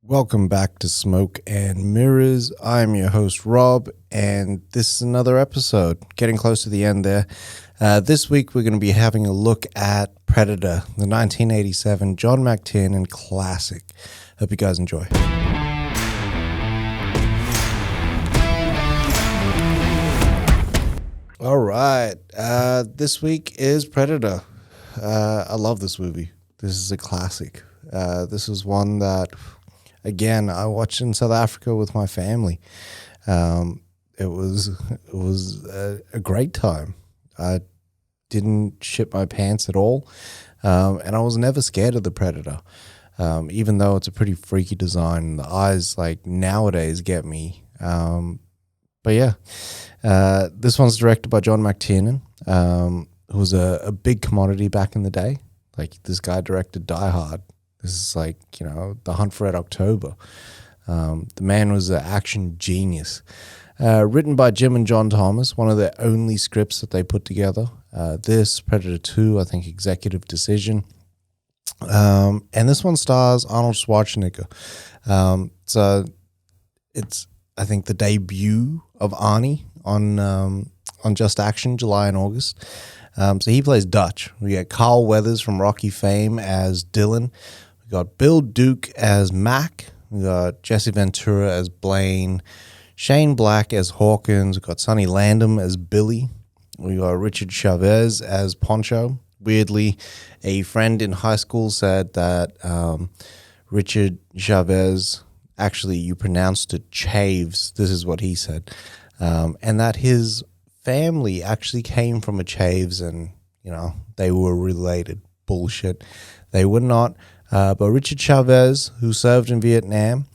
Welcome back to Smoke and Mirrors. I'm your host, Rob, and this is another episode. Getting close to the end there. This week, we're going to be having a look at Predator, the 1987 John McTiernan classic. Hope you guys enjoy. All right. This week is Predator. I love this movie. This is a classic. This is one that, again, I watched in South Africa with my family. It was a great time. I didn't shit my pants at all, and I was never scared of the Predator, even though it's a pretty freaky design. The eyes, like, nowadays get me. But yeah, this one's directed by John McTiernan, who was a big commodity back in the day. Like, this guy directed Die Hard. This is like, The Hunt for Red October. The man was an action genius. Written by Jim and John Thomas, one of their only scripts that they put together. This, Predator 2, I think executive decision. And this one stars Arnold Schwarzenegger. So it's, I think, the debut of Arnie on Just Action, July and August. So he plays Dutch. We get Carl Weathers from Rocky fame as Dylan. We got Bill Duke as Mac. We got Jesse Ventura as Blaine. Shane Black as Hawkins. We got Sonny Landham as Billy. We got Richard Chavez as Poncho. Weirdly, a friend in high school said that Richard Chavez, actually you pronounced it Chaves. This is what he said. And that his family actually came from a Chaves and, they were related. Bullshit. They were not. But Richard Chavez, who served in Vietnam,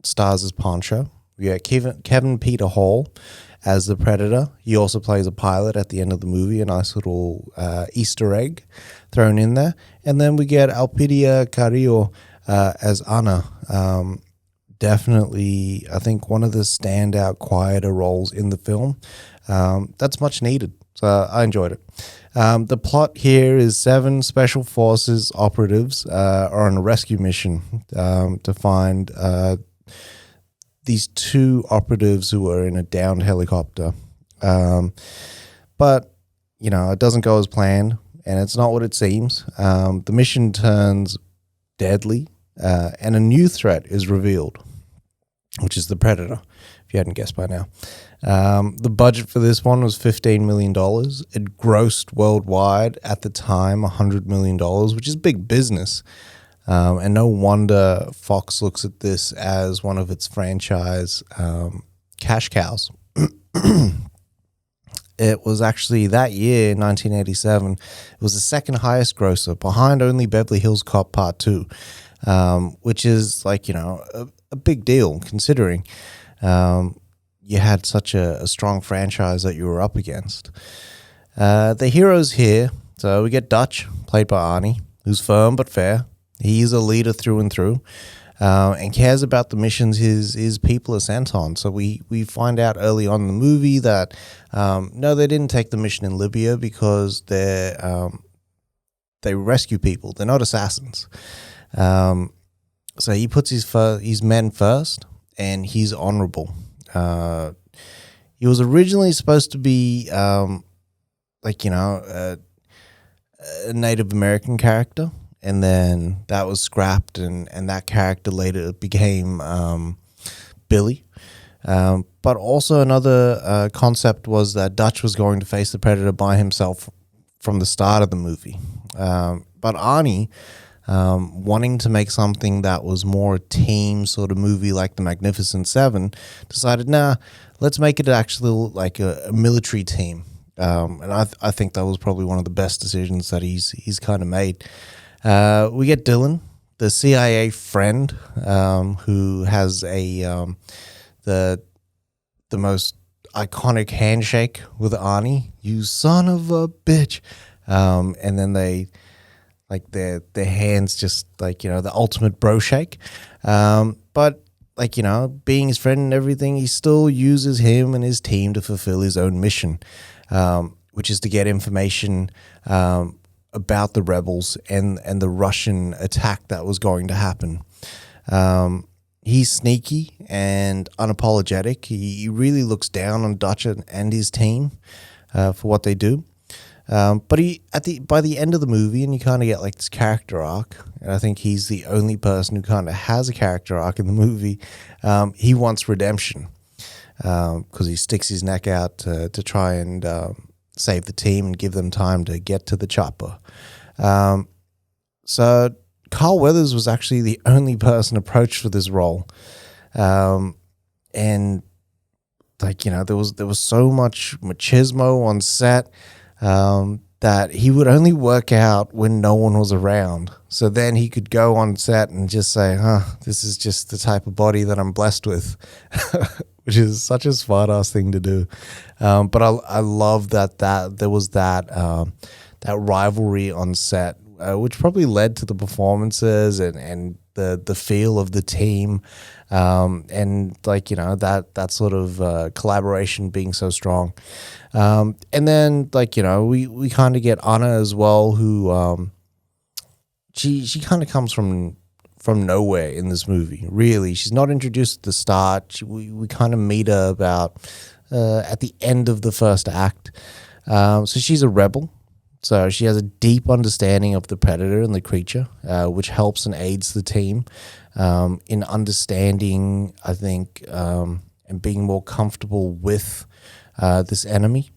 stars as Poncho. We got Kevin Peter Hall as the Predator. He also plays a pilot at the end of the movie, a nice little Easter egg thrown in there. And then we get Alpidia Carrillo as Anna. Definitely, I think, one of the standout, quieter roles in the film. That's much needed. So I enjoyed it. The plot here is 7 Special Forces operatives are on a rescue mission to find these 2 operatives who are in a downed helicopter. But, it doesn't go as planned, and it's not what it seems. The mission turns deadly, and a new threat is revealed, which is the Predator, if you hadn't guessed by now. The budget for this one was $15 million. It grossed worldwide at the time $100 million, which is big business. And no wonder Fox looks at this as one of its franchise cash cows. It was actually that year, 1987, it was the second highest grosser, behind only Beverly Hills Cop Part 2, which is like, a big deal considering you had such a strong franchise that you were up against. The heroes here, so we get Dutch, played by Arnie, who's firm but fair. He's a leader through and through, and cares about the missions his people are sent on. So we find out early on in the movie that, no, they didn't take the mission in Libya because they rescue people. They're not assassins. So he puts his men first, and he's honorable. He was originally supposed to be a Native American character, and then that was scrapped, and that character later became Billy. But also another concept was that Dutch was going to face the Predator by himself from the start of the movie. But Arnie, wanting to make something that was more a team sort of movie like The Magnificent Seven, decided, let's make it actually like a military team. And I think that was probably one of the best decisions that he's kind of made. We get Dylan, the CIA friend, who has the most iconic handshake with Arnie. You son of a bitch. And then they, like, their hands just, like, the ultimate bro shake. But, like, being his friend and everything, he still uses him and his team to fulfill his own mission, which is to get information about the rebels and the Russian attack that was going to happen. He's sneaky and unapologetic. He really looks down on Dutch and his team for what they do. But by the end of the movie, and you kind of get like this character arc, and I think he's the only person who kind of has a character arc in the movie. He wants redemption because he sticks his neck out to try and save the team and give them time to get to the chopper. So Carl Weathers was actually the only person approached for this role, and like there was so much machismo on set. That he would only work out when no one was around. So then he could go on set and just say, this is just the type of body that I'm blessed with, which is such a smart-ass thing to do. But I love that there was that rivalry on set, which probably led to the performances and the feel of the team, and that sort of collaboration being so strong. And then we kind of get Anna as well, who she kind of comes from nowhere in this movie. Really, she's not introduced at the start. We kind of meet her about at the end of the first act. So she's a rebel. So she has a deep understanding of the predator and the creature, which helps and aids the team in understanding, I think, and being more comfortable with this enemy.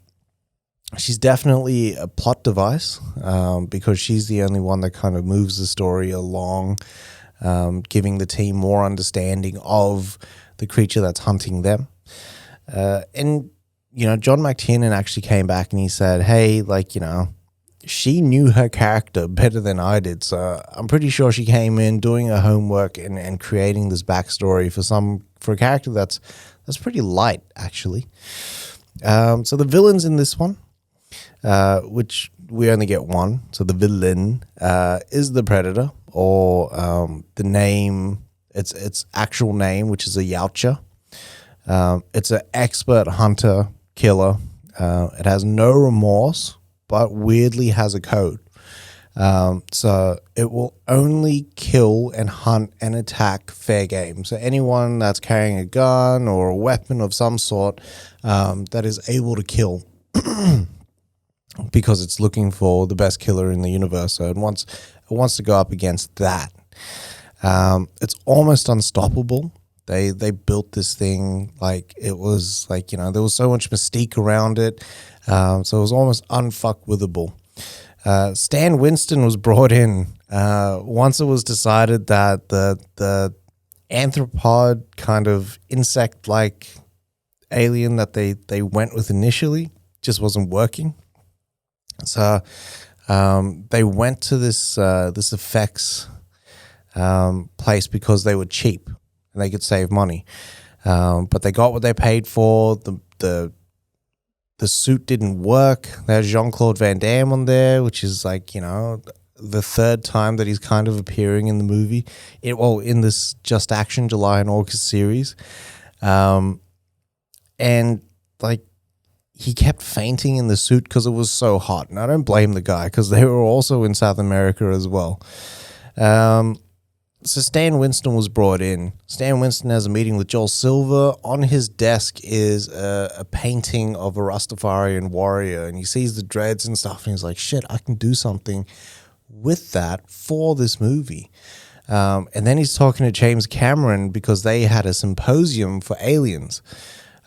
She's definitely a plot device because she's the only one that kind of moves the story along, giving the team more understanding of the creature that's hunting them. And John McTiernan actually came back and he said, hey, she knew her character better than I did, so I'm pretty sure she came in doing her homework and creating this backstory for a character that's pretty light, actually. So the villains in this one, which we only get one, so the villain is the Predator, or the name, its actual name, which is a Yautja. It's an expert hunter killer. It has no remorse, but weirdly has a code. So it will only kill and hunt and attack fair game. So anyone that's carrying a gun or a weapon of some sort that is able to kill because it's looking for the best killer in the universe. So it wants to go up against that. It's almost unstoppable. They built this thing like it was there was so much mystique around it. So it was almost unfuckwithable. Stan Winston was brought in once it was decided that the anthropod kind of insect-like alien that they went with initially just wasn't working. So they went to this effects place because they were cheap and they could save money. But they got what they paid for. The suit didn't work. There's Jean-Claude Van Damme on there, which is the third time that he's kind of appearing in the movie. In this Just Action July and August series. And he kept fainting in the suit because it was so hot. And I don't blame the guy because they were also in South America as well. So Stan Winston was brought in. Stan Winston has a meeting with Joel Silver. On his desk is a painting of a Rastafarian warrior, and he sees the dreads and stuff, and he's like, shit, I can do something with that for this movie. And then he's talking to James Cameron because they had a symposium for aliens.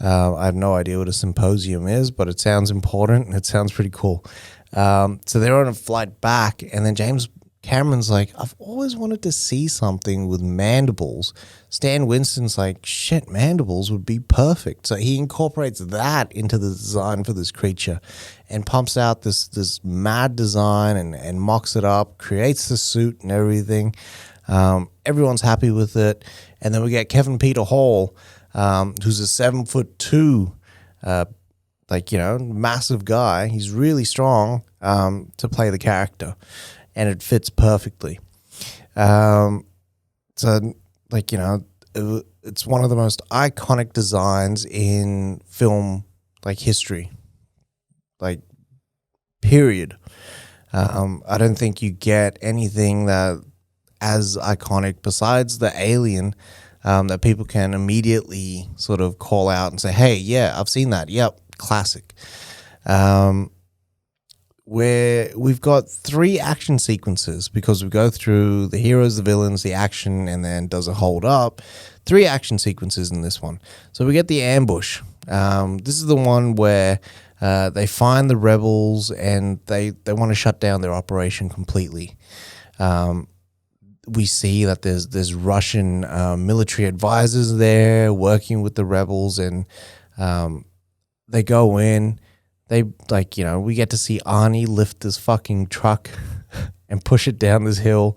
I have no idea what a symposium is, but it sounds important, and it sounds pretty cool. So they're on a flight back, and then James Cameron's like, I've always wanted to see something with mandibles. Stan Winston's like, shit, mandibles would be perfect. So he incorporates that into the design for this creature and pumps out this mad design and mocks it up, creates the suit and everything. Everyone's happy with it. And then we get Kevin Peter Hall, who's a 7'2", massive guy. He's really strong to play the character. And it fits perfectly. It's one of the most iconic designs in film, history, period. I don't think you get anything that as iconic besides the alien that people can immediately sort of call out and say, hey, yeah, I've seen that. Yep, classic. Where we've got 3 action sequences because we go through the heroes, the villains, the action, and then does it hold up? 3 action sequences in this one. So we get the ambush. This is the one where they find the rebels and they want to shut down their operation completely. We see that there's Russian military advisors there working with the rebels, and they go in. They we get to see Arnie lift this fucking truck and push it down this hill,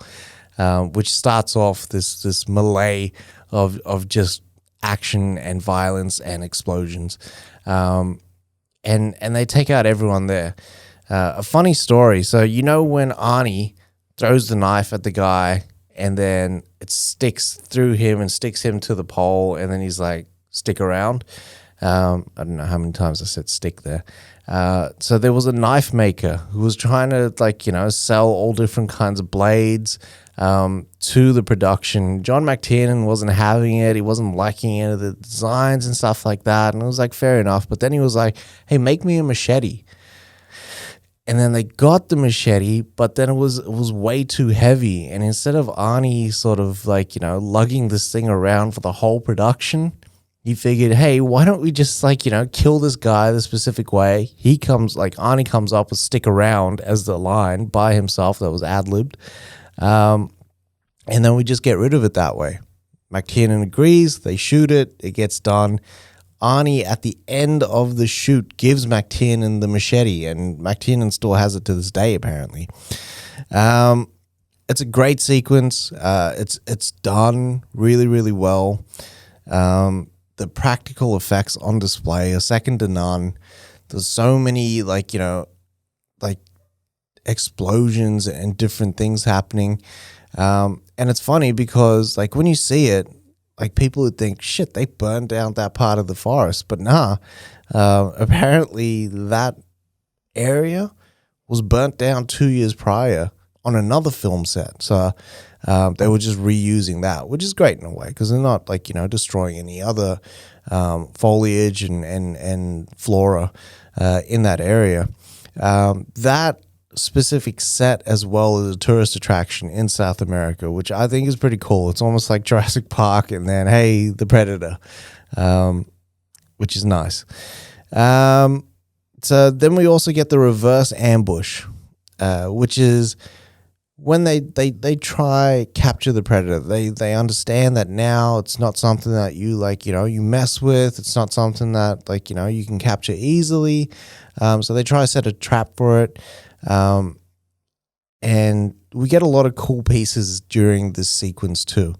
which starts off this melee of just action and violence and explosions, and they take out everyone there. A funny story. So when Arnie throws the knife at the guy, and then it sticks through him and sticks him to the pole, and then he's like, stick around. I don't know how many times I said stick there. So there was a knife maker who was trying to sell all different kinds of blades to the production. John McTiernan wasn't having it. He wasn't liking any of the designs and stuff like that. And it was like, fair enough. But then he was like, hey, make me a machete. And then they got the machete, but then it was way too heavy. And instead of Arnie sort of lugging this thing around for the whole production, he figured, hey, why don't we just kill this guy the specific way? Arnie comes up with stick around as the line by himself that was ad-libbed. And then we just get rid of it that way. McTiernan agrees, they shoot it, it gets done. Arnie, at the end of the shoot, gives McTiernan the machete, and McTiernan still has it to this day, apparently. It's a great sequence. It's done really, really well. The practical effects on display are second to none. There's so many explosions and different things happening. And it's funny because when you see it, people would think, shit, they burned down that part of the forest. But nah, apparently that area was burnt down 2 years prior on another film set. So they were just reusing that, which is great in a way because they're not destroying any other foliage and flora in that area. That specific set as well as a tourist attraction in South America, which I think is pretty cool. It's almost like Jurassic Park and then, hey, the Predator, which is nice. So then we also get the reverse ambush, which is when they try capture the Predator. They understand that now it's not something that you you mess with. It's not something that you can capture easily. So they try to set a trap for it. And we get a lot of cool pieces during this sequence too.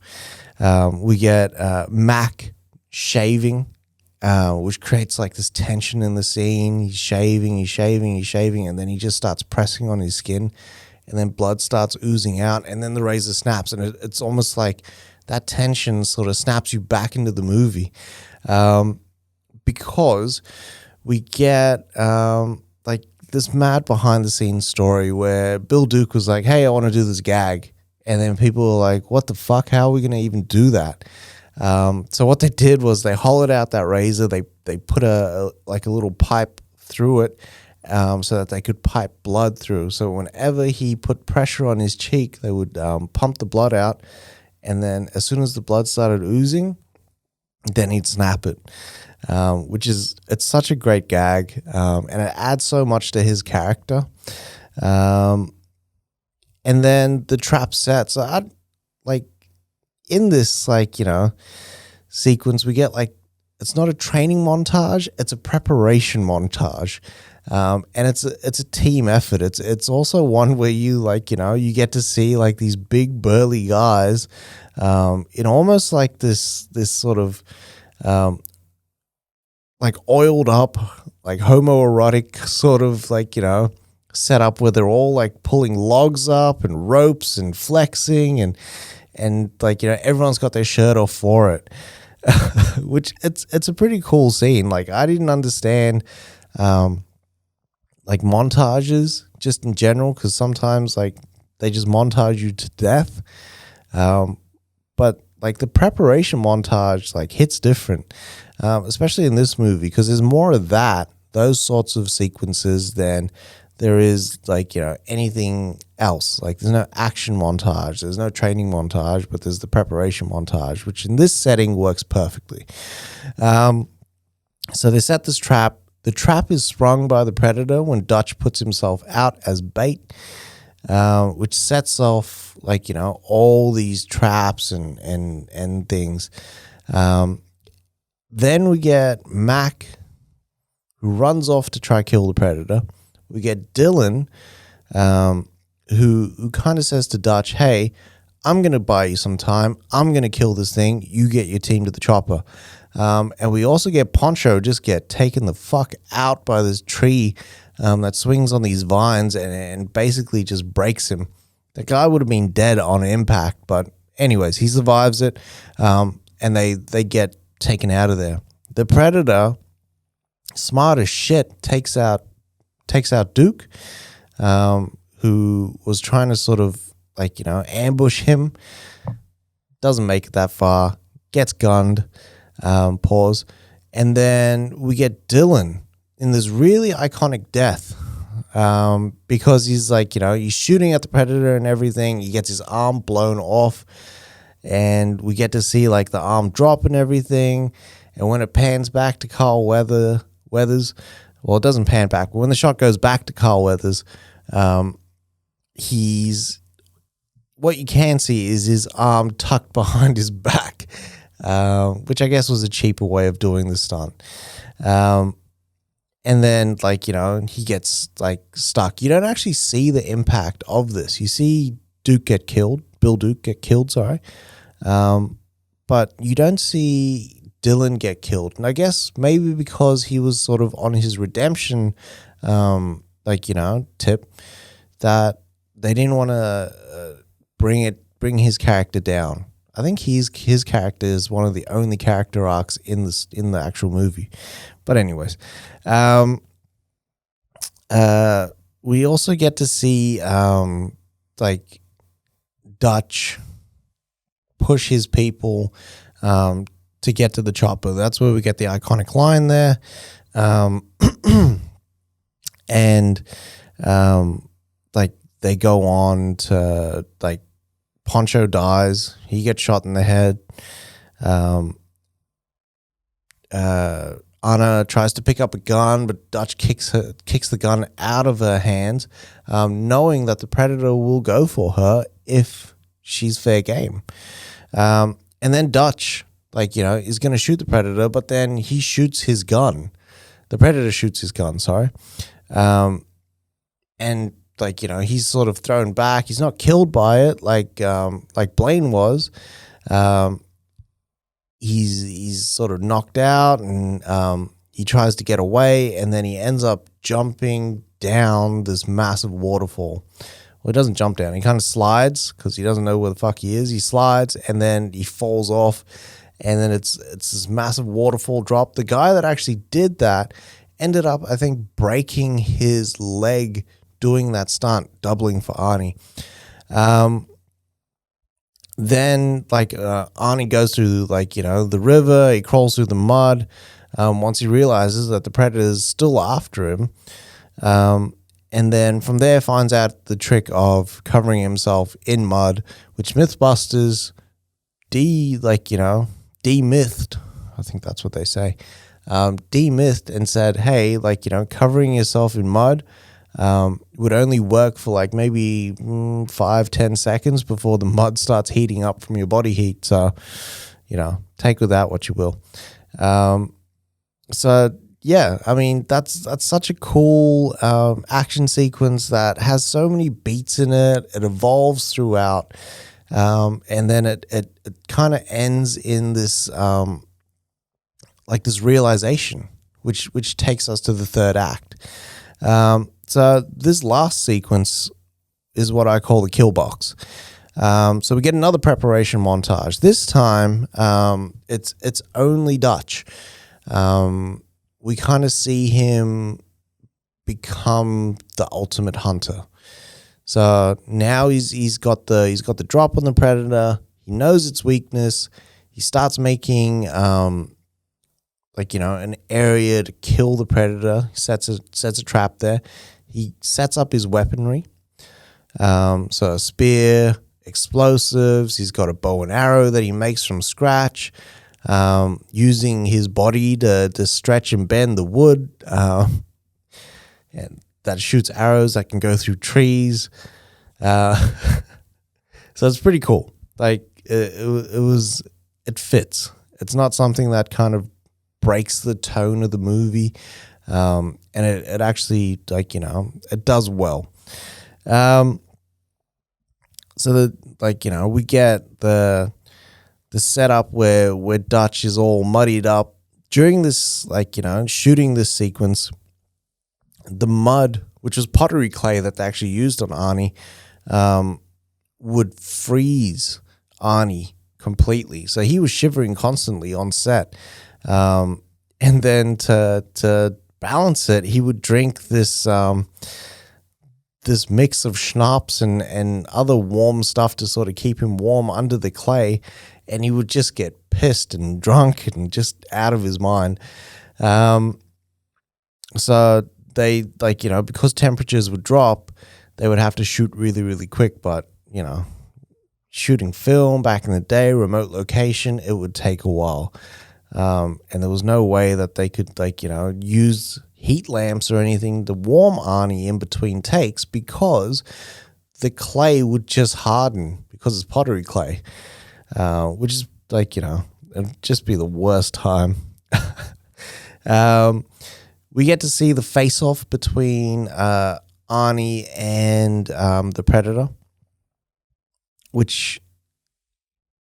We get Mac shaving, which creates this tension in the scene. He's shaving, and then he just starts pressing on his skin, and then blood starts oozing out, and then the razor snaps, and it's almost like that tension sort of snaps you back into the movie, because we get this mad behind the scenes story where Bill Duke was like, hey, I want to do this gag. And then people were like, what the fuck? How are we going to even do that? So what they did was they hollowed out that razor. They put a little pipe through it so that they could pipe blood through. So whenever he put pressure on his cheek, they would pump the blood out. And then as soon as the blood started oozing, then he'd snap it. It's such a great gag, and it adds so much to his character. And then the trap set. So in this sequence, we get it's not a training montage, it's a preparation montage. And it's a team effort. It's also one where you you get to see these big burly guys in almost this sort of oiled up, homoerotic sort of set up where they're all pulling logs up and ropes and flexing and everyone's got their shirt off for it, which it's a pretty cool scene. I didn't understand like montages just in general, because sometimes like they just montage you to death. But like the preparation montage like hits different, especially in this movie, because there's more of those sorts of sequences than there is like, anything else. Like there's no action montage, there's no training montage, but there's the preparation montage, which in this setting works perfectly. So they set this trap. The trap is sprung by the predator when Dutch puts himself out as bait, which sets off like, all these traps and things. Then we get Mac, who runs off to try kill the predator. We get Dylan, who kind of says to Dutch, hey, I'm going to buy you some time. I'm going to kill this thing. You get your team to the chopper. And we also get Poncho just get taken the fuck out by this tree that swings on these vines and basically just breaks him. The guy would have been dead on impact, but anyways, he survives it, and they get taken out of there. The predator, smart as shit, takes out Duke, who was trying to sort of like, ambush him. Doesn't make it that far, gets gunned. Pause. And then we get Dylan in this really iconic death, because he's like, he's shooting at the predator and everything. He gets his arm blown off, and we get to see like the arm drop and everything. And when it pans back to Carl Weathers, well, it doesn't pan back, but when the shot goes back to Carl Weathers, what you can see is his arm tucked behind his back, which I guess was a cheaper way of doing the stunt. And then, like, he gets, like, stuck. You don't actually see the impact of this. You see Bill Duke get killed, sorry. But you don't see Dylan get killed. And I guess maybe because he was sort of on his redemption, tip, that they didn't want to bring his character down. I think his character is one of the only character arcs in the actual movie. But anyways, we also get to see like Dutch push his people to get to the chopper. That's where we get the iconic line there. And like they go on to, like, Poncho dies. He gets shot in the head. Anna tries to pick up a gun, but Dutch kicks the gun out of her hands, knowing that the predator will go for her if she's fair game. And then Dutch, is going to shoot the predator, but then he shoots his gun. The predator shoots his gun, sorry. And he's sort of thrown back. He's not killed by it like Blaine was. He's sort of knocked out, and he tries to get away, and then he ends up jumping down this massive waterfall. Well, he doesn't jump down. He kind of slides because he doesn't know where the fuck he is. He slides, and then he falls off, and then it's this massive waterfall drop. The guy that actually did that ended up, I think, breaking his leg doing that stunt, doubling for Arnie. Then Arnie goes through the river. He crawls through the mud. Once he realizes that the predator is still after him, and then from there finds out the trick of covering himself in mud, which Mythbusters demythed. I think that's what they say. Demythed and said, hey, covering yourself in mud would only work for maybe 5-10 seconds before the mud starts heating up from your body heat. So, take with that what you will. So yeah, I mean, that's such a cool action sequence that has so many beats in it. It evolves throughout, and then it kind of ends in this this realization, which takes us to the third act. So this last sequence is what I call the kill box. So we get another preparation montage. This time, it's only Dutch. We kind of see him become the ultimate hunter. So now he's got the drop on the predator. He knows its weakness. He starts making an area to kill the predator. He sets a trap there. He sets up his weaponry. So a spear, explosives. He's got a bow and arrow that he makes from scratch, using his body to stretch and bend the wood. And that shoots arrows that can go through trees. So it's pretty cool. Like it fits. It's not something that kind of breaks the tone of the movie. And it actually, it does well. So that, we get the setup where Dutch is all muddied up during this, shooting this sequence. The mud, which was pottery clay that they actually used on Arnie, would freeze Arnie completely. So he was shivering constantly on set. And then to balance it, he would drink this mix of schnapps and other warm stuff to sort of keep him warm under the clay, and he would just get pissed and drunk and just out of his mind. So they, because temperatures would drop, they would have to shoot really, really quick. But, shooting film back in the day, remote location, it would take a while. And there was no way that they could, use heat lamps or anything to warm Arnie in between takes, because the clay would just harden because it's pottery clay, which is it'd just be the worst time. We get to see the face-off between Arnie and the Predator, which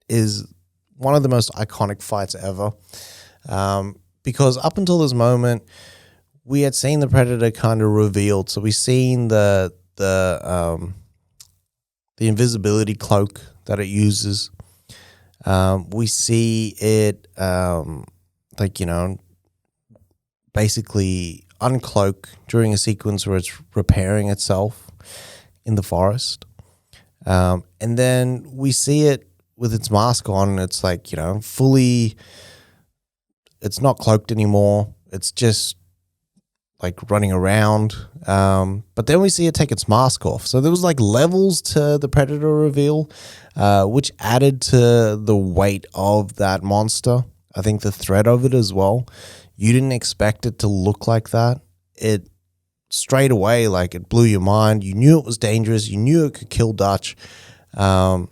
is one of the most iconic fights ever, because up until this moment, we had seen the Predator kind of revealed. So we've seen the invisibility cloak that it uses. We see it, basically uncloak during a sequence where it's repairing itself in the forest. And then we see it with its mask on, and it's fully, it's not cloaked anymore. It's just running around. But then we see it take its mask off. So there was levels to the Predator reveal, which added to the weight of that monster. I think the threat of it as well. You didn't expect it to look like that. It straight away, it blew your mind. You knew it was dangerous. You knew it could kill Dutch. And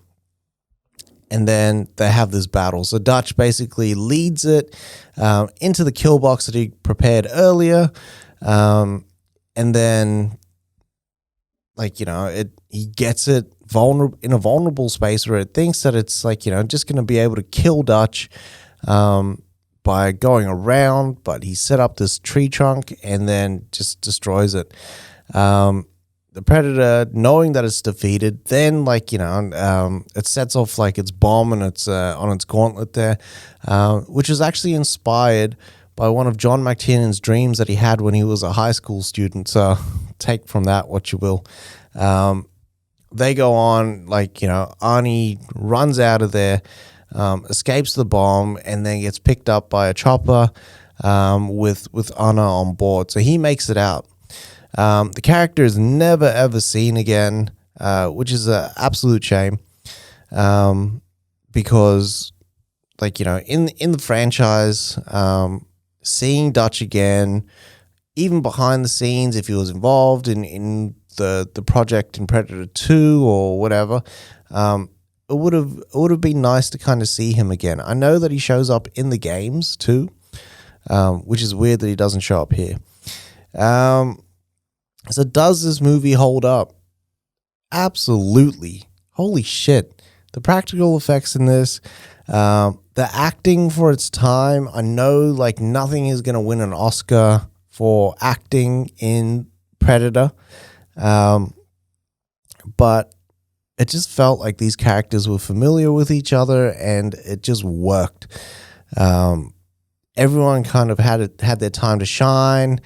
then they have this battle. So Dutch basically leads it into the kill box that he prepared earlier. And then, he gets it in a vulnerable space where it thinks that it's just going to be able to kill Dutch by going around, but he set up this tree trunk and then just destroys it. The Predator, knowing that it's defeated, then it sets off its bomb and it's on its gauntlet there, which was actually inspired by one of John McTiernan's dreams that he had when he was a high school student. So take from that what you will. They go on, Arnie runs out of there, escapes the bomb, and then gets picked up by a chopper with Anna on board. So he makes it out. The character is never ever seen again, which is an absolute shame, because in the franchise, seeing Dutch again, even behind the scenes, if he was involved in the project in Predator 2 or whatever, it would have been nice to kind of see him again. I know that he shows up in the games too, which is weird that he doesn't show up here. So does this movie hold up? Absolutely. Holy shit. The practical effects in this, the acting for its time, I know nothing is going to win an Oscar for acting in Predator, but it just felt like these characters were familiar with each other and it just worked. Everyone kind of had their time to shine.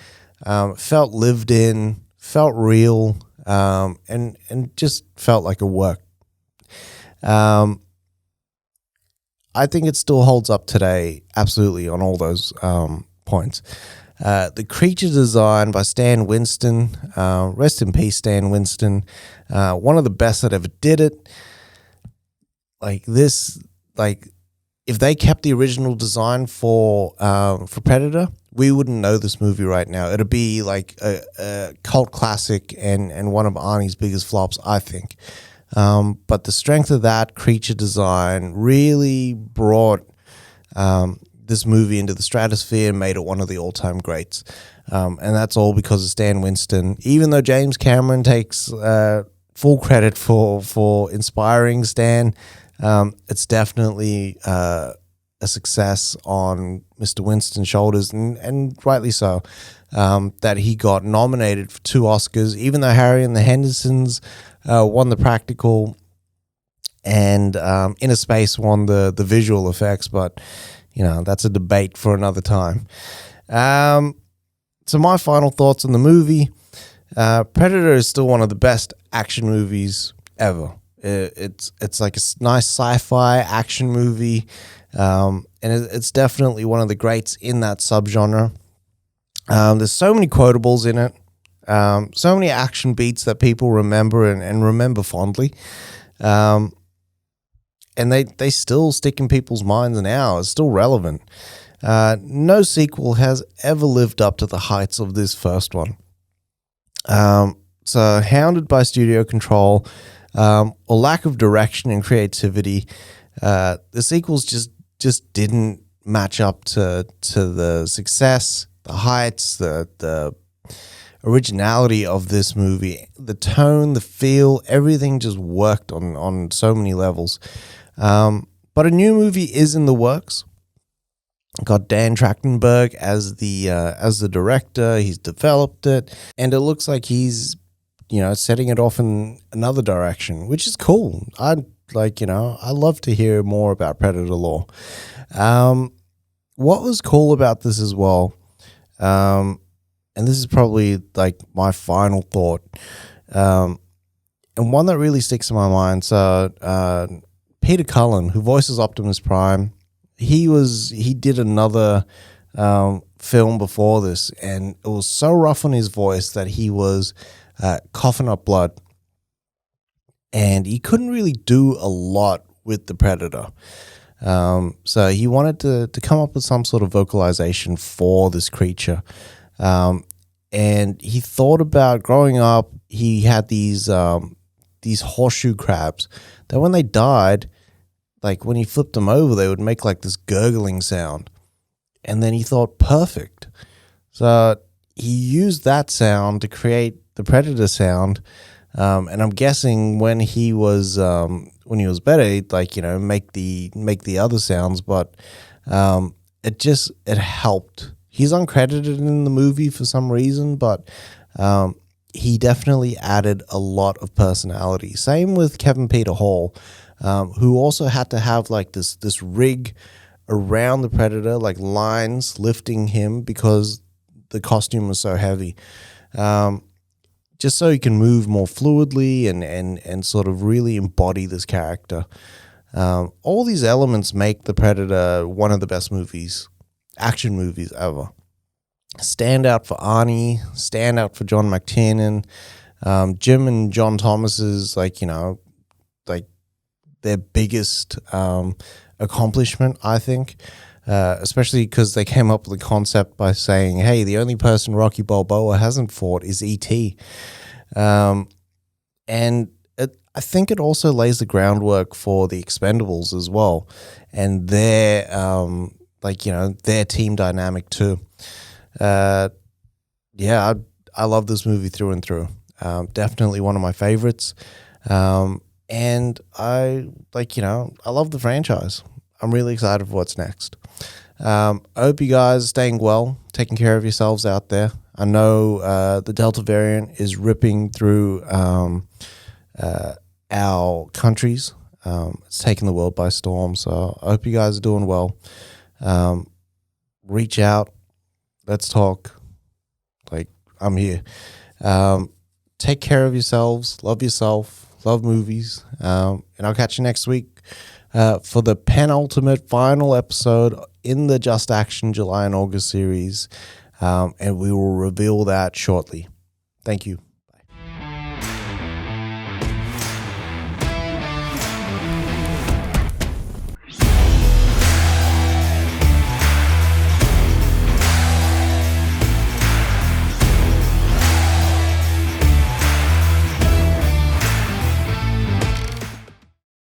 Felt lived in, felt real, and just felt like a work. I think it still holds up today, absolutely, on all those points. The creature design by Stan Winston, rest in peace, Stan Winston, one of the best that ever did it. Like this, like if they kept the original design for Predator, we wouldn't know this movie right now. It'd be like a cult classic and one of Arnie's biggest flops, I think. But the strength of that creature design really brought this movie into the stratosphere and made it one of the all-time greats. And that's all because of Stan Winston. Even though James Cameron takes full credit for inspiring Stan, it's definitely a success on Mr. Winston's shoulders, and rightly so, that he got nominated for 2 Oscars, even though Harry and the Hendersons won the practical, and Inner Space won the visual effects, but that's a debate for another time. So my final thoughts on the movie: Predator is still one of the best action movies ever. It's like a nice sci-fi action movie, and it's definitely one of the greats in that subgenre. There's so many quotables in it. So many action beats that people remember and remember fondly. And they still stick in people's minds now. It's still relevant. No sequel has ever lived up to the heights of this first one. So hounded by studio control, or lack of direction and creativity, the sequels just didn't match up to the success, the heights, the originality of this movie. The tone, the feel, everything just worked on so many levels. But a new movie is in the works. Got Dan Trachtenberg as the director. He's developed it, and it looks like he's setting it off in another direction, which is cool. I love to hear more about Predator lore. What was cool about this as well, and this is probably like my final thought, and one that really sticks in my mind. So Peter Cullen, who voices Optimus Prime, he did another film before this, and it was so rough on his voice that he was coughing up blood, and he couldn't really do a lot with the Predator. So he wanted to come up with some sort of vocalization for this creature. And he thought about growing up, he had these horseshoe crabs that when they died, like when he flipped them over, they would make like this gurgling sound. And then he thought, perfect. So he used that sound to create the Predator sound. And I'm guessing when he was better, he'd make the other sounds, but it helped. He's uncredited in the movie for some reason, but he definitely added a lot of personality. Same with Kevin Peter Hall, who also had to have like this rig around the Predator, like lines lifting him because the costume was so heavy. Just so he can move more fluidly and sort of really embody this character. All these elements make the Predator one of the best action movies ever. Stand out for Arnie, stand out for John McTiernan. Jim and John Thomas's like their biggest accomplishment, I think. Especially because they came up with the concept by saying, hey, the only person Rocky Balboa hasn't fought is E.T. And I think it also lays the groundwork for the Expendables as well, and their their team dynamic too. I love this movie through and through. Definitely one of my favorites. And I love the franchise. I'm really excited for what's next. I hope you guys are staying well, taking care of yourselves out there. I know the Delta variant is ripping through our countries. It's taking the world by storm, so I hope you guys are doing well. Reach out. Let's talk. I'm here. Take care of yourselves, love yourself, love movies, and I'll catch you next week for the penultimate final episode in the Just Action July and August series, and we will reveal that shortly. Thank you.